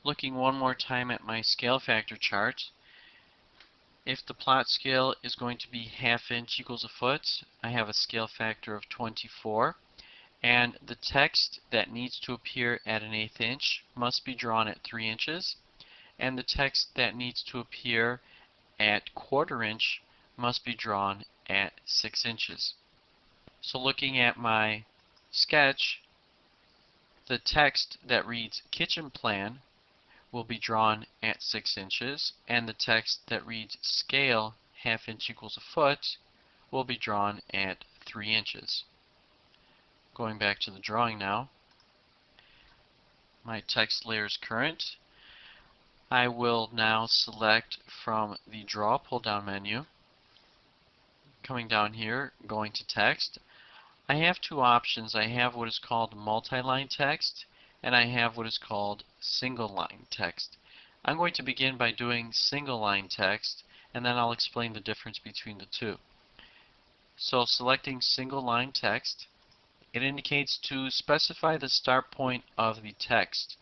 Looking one more time at my scale factor chart, if the plot scale is going to be 1/2 inch equals a foot, I have a scale factor of 24. And the text that needs to appear at an 1/8 inch must be drawn at 3 inches. And the text that needs to appear at 1/4 inch must be drawn at 6 inches. So looking at my sketch, the text that reads kitchen plan will be drawn at 6 inches, and the text that reads scale 1/2 inch equals a foot will be drawn at 3 inches. Going back to the drawing now, my text layer is current. I will now select from the Draw pull-down menu, coming down here, going to Text. I have two options. I have what is called multi-line text, and I have what is called single-line text. I'm going to begin by doing single-line text, and then I'll explain the difference between the two. So selecting single-line text, it indicates to specify the start point of the text.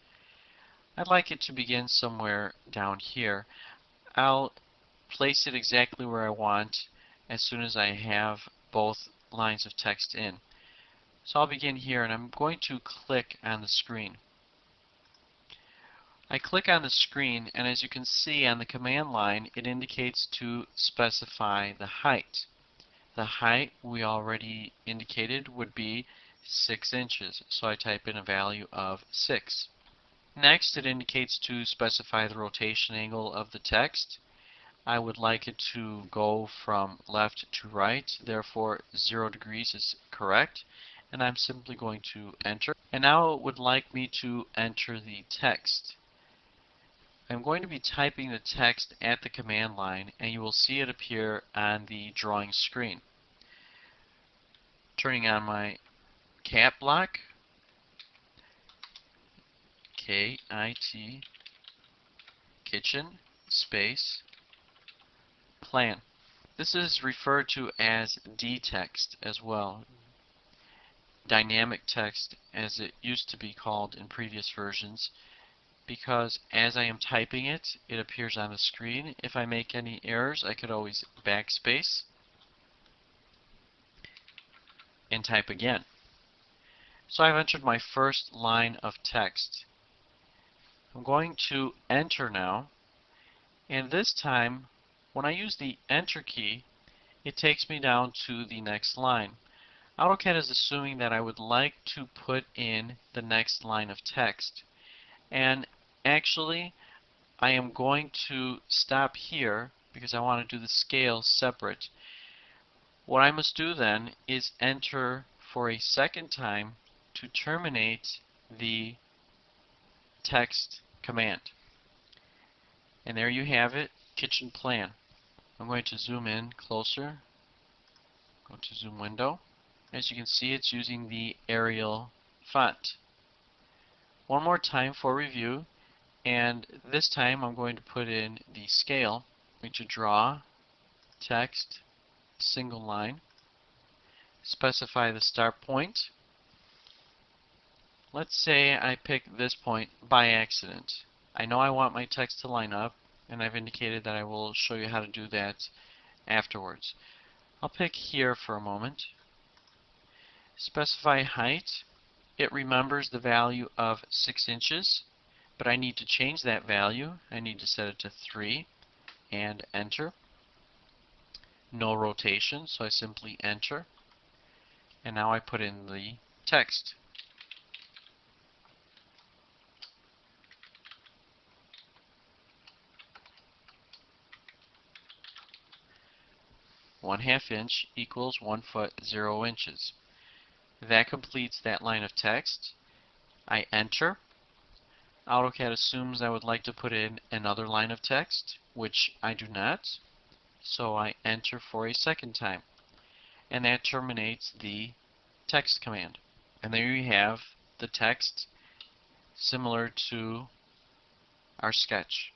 I'd like it to begin somewhere down here. I'll place it exactly where I want as soon as I have both lines of text in. So I'll begin here, and I'm going to click on the screen. I click on the screen, and as you can see on the command line, it indicates to specify the height. The height we already indicated would be 6 inches, so I type in a value of 6. Next, it indicates to specify the rotation angle of the text. I would like it to go from left to right, therefore 0 degrees is correct, and I'm simply going to enter. And now it would like me to enter the text. I'm going to be typing the text at the command line, and you will see it appear on the drawing screen. Turning on my cap block, K-I-T, kitchen, space, plan. This is referred to as D-text as well, dynamic text as it used to be called in previous versions, because as I am typing it, it appears on the screen. If I make any errors, I could always backspace and type again. So I've entered my first line of text. I'm going to enter now, and this time when I use the enter key, it takes me down to the next line. Autocad is assuming that I would like to put in the next line of text, and actually I am going to stop here because I want to do the scale separate. What I must do then is enter for a second time to terminate the text command. And there you have it, kitchen plan. I'm going to zoom in closer, go to zoom window. As you can see, it's using the Arial font. One more time for review, and this time I'm going to put in the scale. I'm going to draw text, single line, specify the start point. Let's say I pick this point by accident. I know I want my text to line up, and I've indicated that I will show you how to do that afterwards. I'll pick here for a moment. Specify height. It remembers the value of 6 inches, but I need to change that value. I need to set it to 3 and enter. No rotation, so I simply enter. And now I put in the text. "1/2 inch equals 1 foot 0 inches. That completes that line of text. I enter. AutoCAD assumes I would like to put in another line of text, which I do not. So I enter for a second time. And that terminates the text command. And there you have the text similar to our sketch.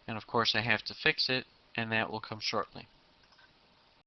And of course I have to fix it, and that will come shortly.